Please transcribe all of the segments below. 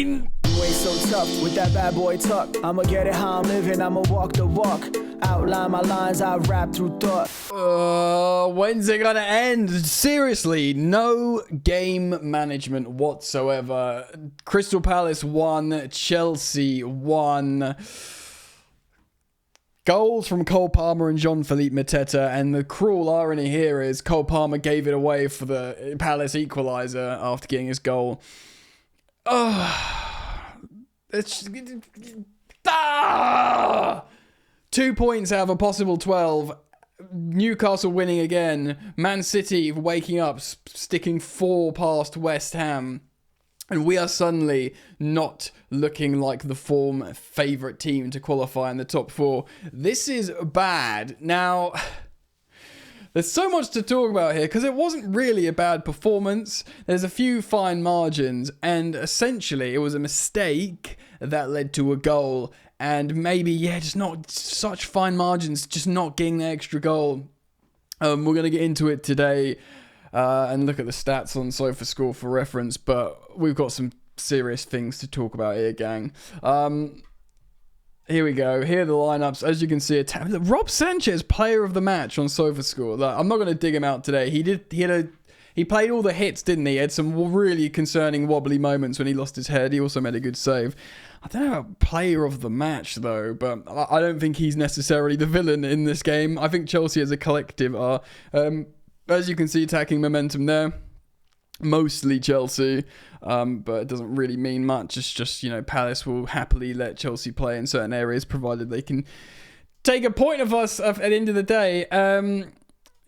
You ain't so tough with that bad boy tuck. I'ma get it how I'm living, I'ma walk the walk. Outline my lines, I rap through thought. When's it gonna end? Seriously, no game management whatsoever. Crystal Palace won, Chelsea won. Goals from Cole Palmer and Jean-Philippe Mateta, and the cruel irony here is Cole Palmer gave it away for the Palace equaliser after getting his goal. It's 2 points out of a possible 12. Newcastle winning again. Man City waking up, sticking 4 past West Ham. And we are suddenly not looking like the form favourite team to qualify in the top 4. This is bad. Now, there's so much to talk about here because it wasn't really a bad performance. There's a few fine margins, and essentially it was a mistake that led to a goal. And maybe, just not such fine margins, just not getting the extra goal. We're going to get into it today and look at the stats on SofaScore for reference, but we've got some serious things to talk about here, gang. Here we go. Here are the lineups. As you can see, Rob Sanchez, player of the match on SofaScore. Like, I'm not going to dig him out today. He played all the hits, didn't he? He had some really concerning wobbly moments when he lost his head. He also made a good save. I don't know about player of the match, though, but I don't think he's necessarily the villain in this game. I think Chelsea as a collective are. As you can see, attacking momentum there. Mostly Chelsea, but it doesn't really mean much. It's just, Palace will happily let Chelsea play in certain areas, provided they can take a point of us at the end of the day.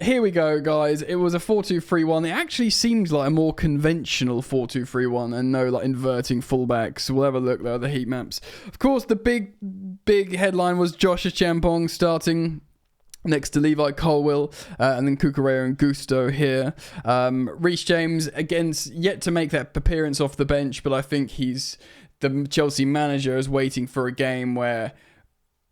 Here we go, guys. It was a 4-2-3-1. It actually seems like a more conventional 4-2-3-1 and no inverting fullbacks. We'll have a look though at the heat maps. Of course, the big headline was Josh Achampong starting next to Levi Colwill, and then Cucurella and Gusto here. Reece James, again, yet to make that appearance off the bench, but I think the Chelsea manager is waiting for a game where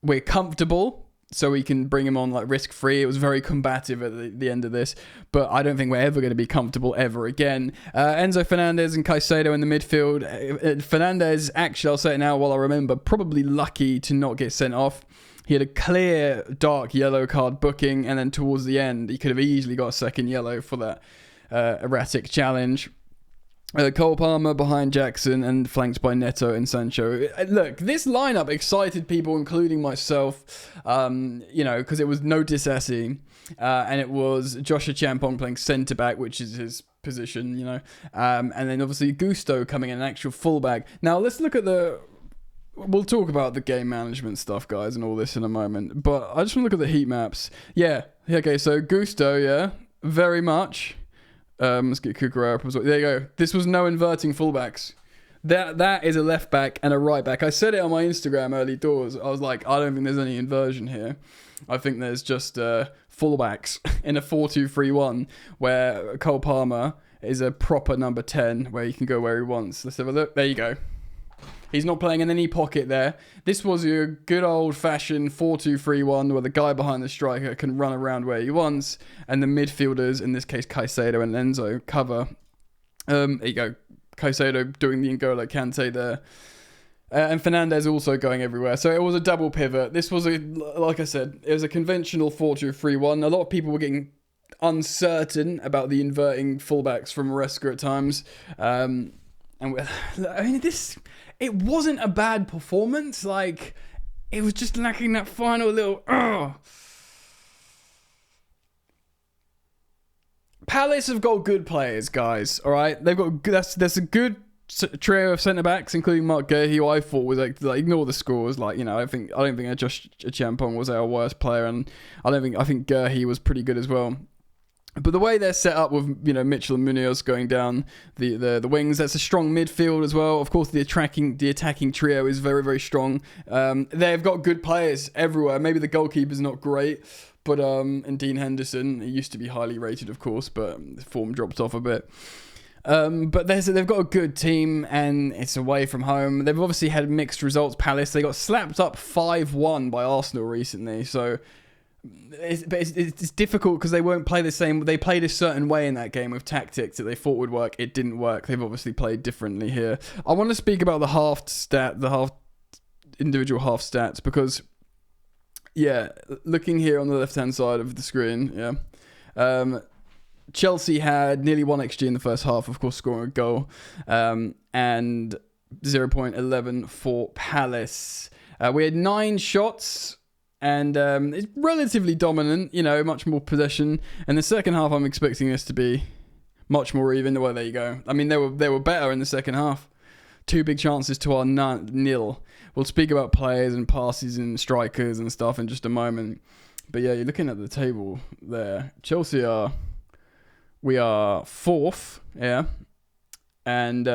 we're comfortable, so we can bring him on risk-free. It was very combative at the end of this, but I don't think we're ever going to be comfortable ever again. Enzo Fernandez and Caicedo in the midfield. Fernandez, actually, I'll say it now while I remember, probably lucky to not get sent off. He had a clear dark yellow card booking, and then towards the end, he could have easily got a second yellow for that erratic challenge. Cole Palmer behind Jackson and flanked by Neto and Sancho. Look, this lineup excited people, including myself, because it was no Disassi, and it was Josh Achampong playing centre-back, which is his position, and then obviously Gusto coming in, an actual fullback. Now, let's look at we'll talk about the game management stuff, guys, and all this in a moment, but I just want to look at the heat maps. Okay, so Gusto, very much. Let's get Cucurella up as well. There you go. This was no inverting fullbacks. That is a left back and a right back. I said it on my Instagram early doors. I was like, I don't think there's any inversion here. I think there's just fullbacks in a 4-2-3-1 where Cole Palmer is a proper number 10 where he can go where he wants. Let's have a look. There you go. He's not playing in any pocket there. This was your good old-fashioned 4-2-3-1 where the guy behind the striker can run around where he wants, and the midfielders, in this case Caicedo and Enzo, cover. There you go. Caicedo doing the N'Golo Kante there. And Fernandez also going everywhere. So it was a double pivot. This was, like I said, it was a conventional 4-2-3-1. A lot of people were getting uncertain about the inverting fullbacks from Maresca at times. It wasn't a bad performance. It was just lacking that final little. Palace have got good players, guys. All right, they've got that's a good trio of centre backs, including Mark Guehi, who I thought was ignore the scores. I don't think Josh Achampong was our worst player, and I think Guehi was pretty good as well. But the way they're set up with, Mitchell and Munoz going down the wings, that's a strong midfield as well. Of course, the attacking trio is very, very strong. They've got good players everywhere. Maybe the goalkeeper's not great, but and Dean Henderson, he used to be highly rated, of course, but form dropped off a bit. But they've got a good team, and it's away from home. They've obviously had mixed results. Palace, they got slapped up 5-1 by Arsenal recently, so It's difficult because they won't play the same. They played a certain way in that game with tactics that they thought would work. It didn't work. They've obviously played differently here. I want to speak about the individual half stats, because looking here on the left hand side of the screen, Chelsea had nearly 1 XG in the first half, of course, scoring a goal, and 0.11 for Palace. We had 9 shots. And it's relatively dominant, much more possession. And the second half, I'm expecting this to be much more even. Well, there you go. I mean, they were better in the second half. 2 big chances to our 0. We'll speak about players and passes and strikers and stuff in just a moment. But yeah, you're looking at the table there. Chelsea we are 4th, yeah. And,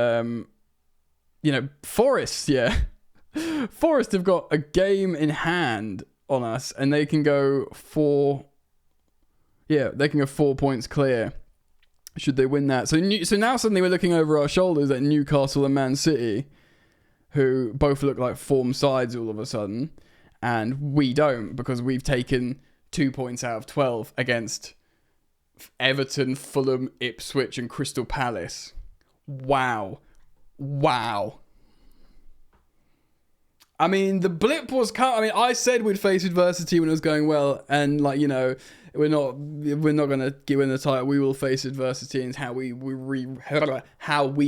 Forest, yeah. Forest have got a game in hand on us, and they can go 4 points clear should they win that. So now suddenly we're looking over our shoulders at Newcastle and Man City, who both look like form sides all of a sudden, and we don't, because we've taken 2 points out of 12 against Everton, Fulham, Ipswich and Crystal Palace. Wow. I mean, the blip was I said we'd face adversity when it was going well, and we're not gonna win the title. We will face adversity, and how we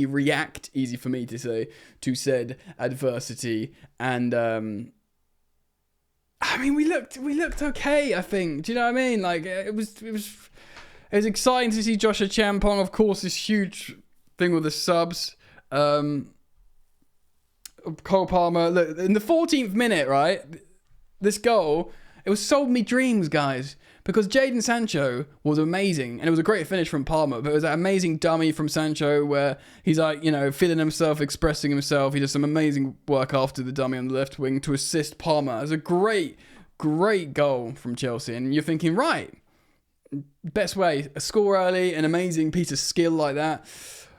react. Easy for me to say, to said adversity, and we looked okay. I think. Do you know what I mean? Like it was exciting to see Joshua Champong. Of course, this huge thing with the subs. Cole Palmer, look, in the 14th minute, right? This goal, it was sold me dreams, guys. Because Jadon Sancho was amazing. And it was a great finish from Palmer. But it was that amazing dummy from Sancho where he's feeling himself, expressing himself. He does some amazing work after the dummy on the left wing to assist Palmer. It was a great goal from Chelsea. And you're thinking, right, best way, a score early, an amazing piece of skill like that.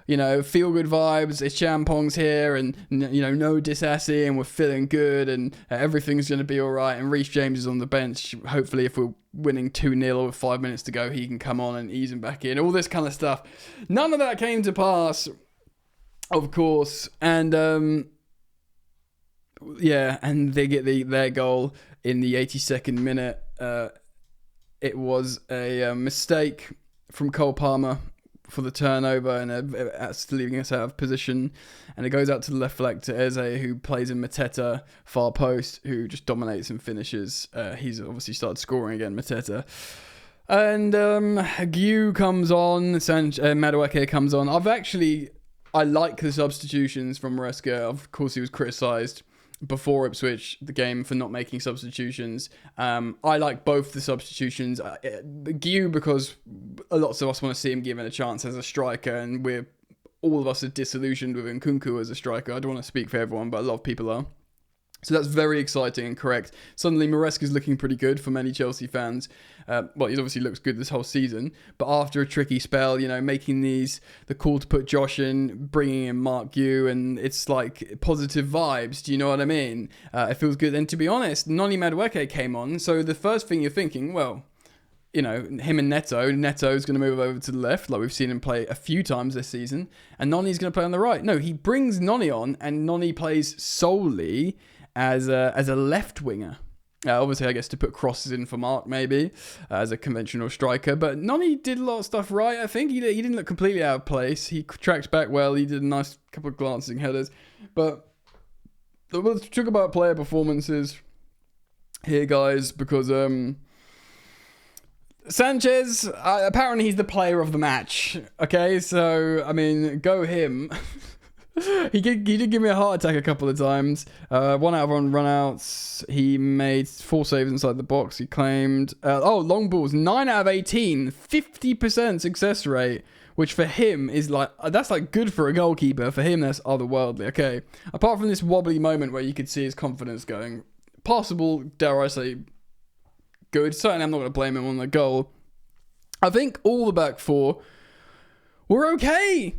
Feel good vibes. It's Champong's here, and no Disassi, and we're feeling good, and everything's going to be all right. And Reece James is on the bench. Hopefully, if we're winning 2-0 with 5 minutes to go, he can come on and ease him back in. All this kind of stuff. None of that came to pass, of course. And and they get their goal in the 82nd minute. It was a mistake from Cole Palmer for the turnover, and that's leaving us out of position, and it goes out to the left flank to Eze, who plays in Mateta far post, who just dominates and finishes. He's obviously started scoring again, Mateta, and Guiu comes on, Madueke comes on. I like the substitutions from Maresca. Of course, he was criticised before Ipswich, the game, for not making substitutions. I like both the substitutions. Guiu, because lots of us want to see him given a chance as a striker, and all of us are disillusioned with Nkunku as a striker. I don't want to speak for everyone, but a lot of people are. So that's very exciting and correct. Suddenly, Maresca's looking pretty good for many Chelsea fans. He's obviously looks good this whole season. But after a tricky spell, making the call to put Josh in, bringing in Mark Guiu, and it's like positive vibes. Do you know what I mean? It feels good. And to be honest, Noni Madueke came on. So the first thing you're thinking, well, him and Neto's going to move over to the left, like we've seen him play a few times this season. And Noni's going to play on the right. No, he brings Noni on, and Noni plays solely as a left winger. Obviously, I guess to put crosses in for Mark, maybe, as a conventional striker. But Noni did a lot of stuff right, I think. He didn't look completely out of place. He tracked back well. He did a nice couple of glancing headers. But let's talk about player performances here, guys, because Sanchez, apparently he's the player of the match. Okay, so, go him. He did give me a heart attack a couple of times. 1 out of 1 run-outs. He made 4 saves inside the box. He claimed... long balls. 9 out of 18. 50% success rate. Which for him is that's good for a goalkeeper. For him, that's otherworldly. Okay. Apart from this wobbly moment where you could see his confidence going. Possible, dare I say, good. Certainly, I'm not going to blame him on the goal. I think all the back four were okay.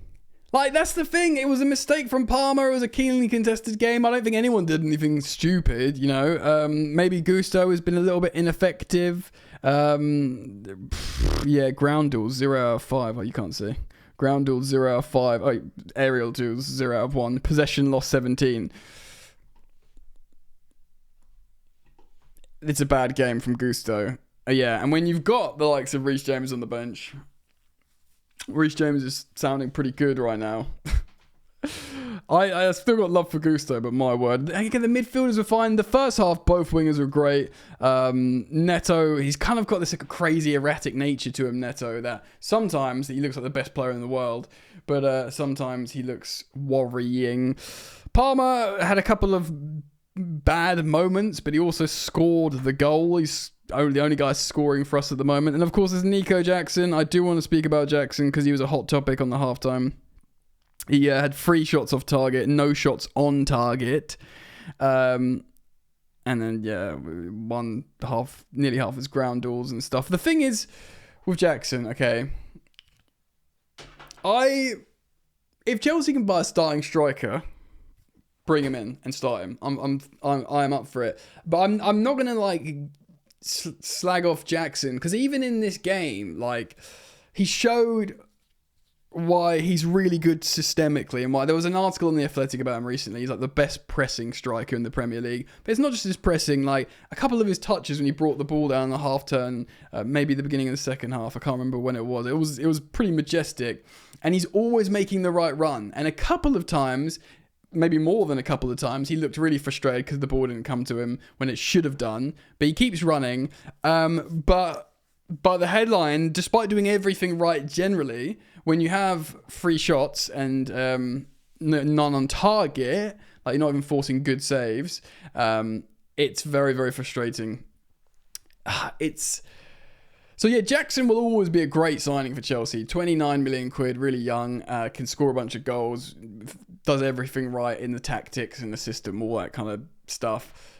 That's the thing. It was a mistake from Palmer. It was a keenly contested game. I don't think anyone did anything stupid, Maybe Gusto has been a little bit ineffective. Yeah, ground duels 0 out of 5. Oh, you can't see. Ground duels 0 out of 5. Oh, aerial duels 0 out of 1. Possession lost 17. It's a bad game from Gusto. Yeah, and when you've got the likes of Reece James on the bench, Reece James is sounding pretty good right now. I still got love for Gusto, but my word. Again, the midfielders were fine. The first half, both wingers were great. Neto, he's kind of got this like, crazy erratic nature to him, Neto, that sometimes he looks like the best player in the world, but sometimes he looks worrying. Palmer had a couple of bad moments, but he also scored the goal. He's the only guy scoring for us at the moment. And of course, there's Nico Jackson. I do want to speak about Jackson because he was a hot topic on the halftime. He had 3 shots off target, no shots on target. And then, nearly half his ground duels and stuff. The thing is, with Jackson, okay, if Chelsea can buy a starting striker, bring him in and start him. I'm up for it. But I'm not gonna like slag off Jackson because even in this game, like he showed why he's really good systemically and why there was an article in The Athletic about him recently. He's like the best pressing striker in the Premier League. But it's not just his pressing, like a couple of his touches when he brought the ball down the half turn, maybe the beginning of the second half. I can't remember when it was. It was pretty majestic. And he's always making the right run. And a couple of times, maybe more than a couple of times, he looked really frustrated because the ball didn't come to him when it should have done. But he keeps running. But the headline, despite doing everything right generally, when you have 3 shots and none on target, like you're not even forcing good saves, it's very, very frustrating. So yeah, Jackson will always be a great signing for Chelsea. 29 million quid, really young, can score a bunch of goals, does everything right in the tactics and the system, all that kind of stuff.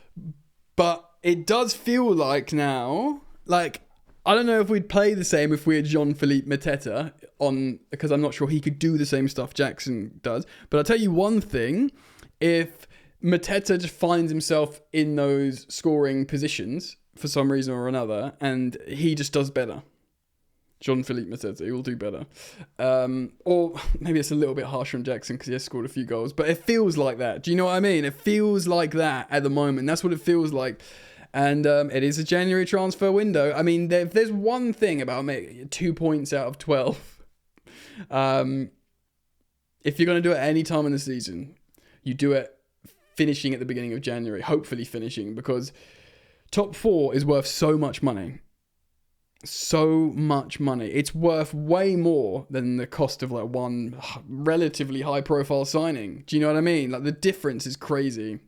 But it does feel like now, like, I don't know if we'd play the same if we had Jean-Philippe Mateta on, because I'm not sure he could do the same stuff Jackson does. But I'll tell you one thing, if Mateta just finds himself in those scoring positions for some reason or another, and he just does better. Jean-Philippe Mateta, he will do better. Or maybe it's a little bit harsher on Jackson because he has scored a few goals, but it feels like that. Do you know what I mean? It feels like that at the moment. That's what it feels like. And it is a January transfer window. I mean, if there's one thing about 2 points out of 12, if you're going to do it any time in the season, you do it finishing at the beginning of January, hopefully finishing, because top 4 is worth so much money. So much money. It's worth way more than the cost of like one relatively high profile signing. Do you know what I mean? Like the difference is crazy.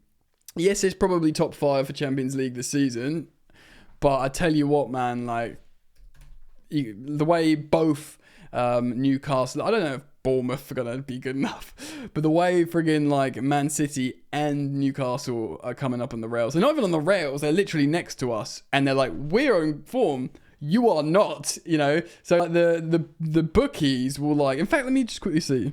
Yes, it's probably top 5 for Champions League this season, but I tell you what, man, like the way both Newcastle, I don't know if Bournemouth are gonna be good enough, but the way friggin' like Man City and Newcastle are coming up on the rails, they're not even on the rails, they're literally next to us, and they're like, we're in form, you are not, you know. So like, the bookies will like. In fact, let me just quickly see.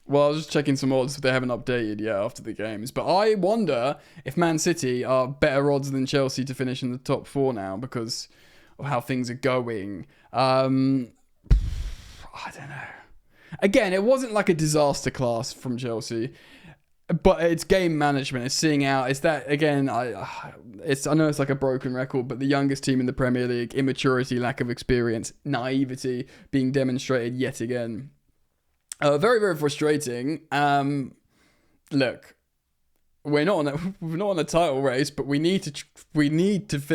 Well, I was just checking some odds. They haven't updated yet after the games. But I wonder if Man City are better odds than Chelsea to finish in the top 4 now because of how things are going. I don't know. Again, it wasn't like a disaster class from Chelsea. But it's game management. It's seeing out. It's that, again, I know it's like a broken record, but the youngest team in the Premier League, immaturity, lack of experience, naivety being demonstrated yet again. Very, very frustrating. Look, we're not on a title race, but we need to.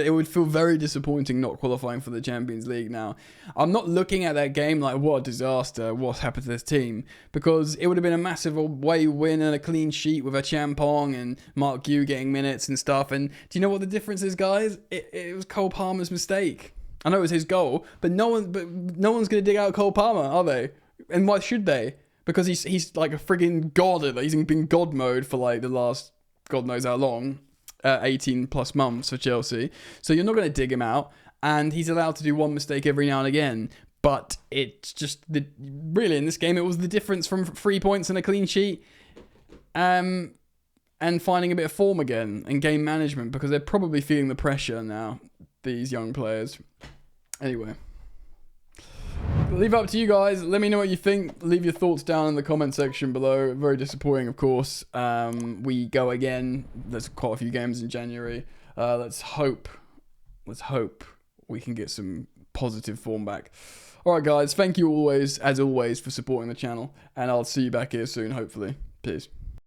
It would feel very disappointing not qualifying for the Champions League now. I'm not looking at that game like what a disaster, what's happened to this team, because it would have been a massive away win and a clean sheet with a Champong and Mark Gue getting minutes and stuff. And do you know what the difference is, guys? It was Cole Palmer's mistake. I know it was his goal, but no one's going to dig out Cole Palmer, are they? And why should they? Because he's like a friggin' god. He's been god mode for like the last God knows how long, 18 plus months for Chelsea. So you're not going to dig him out. And he's allowed to do one mistake every now and again. But it's just, really in this game, it was the difference from 3 points and a clean sheet and finding a bit of form again and game management, because they're probably feeling the pressure now, these young players. Anyway. Leave it up to you guys. Let me know what you think. Leave your thoughts down in the comment section below. Very disappointing, of course. We go again. There's quite a few games in January. Let's hope we can get some positive form back. Alright guys, thank you as always for supporting the channel, and I'll see you back here soon, hopefully. Peace.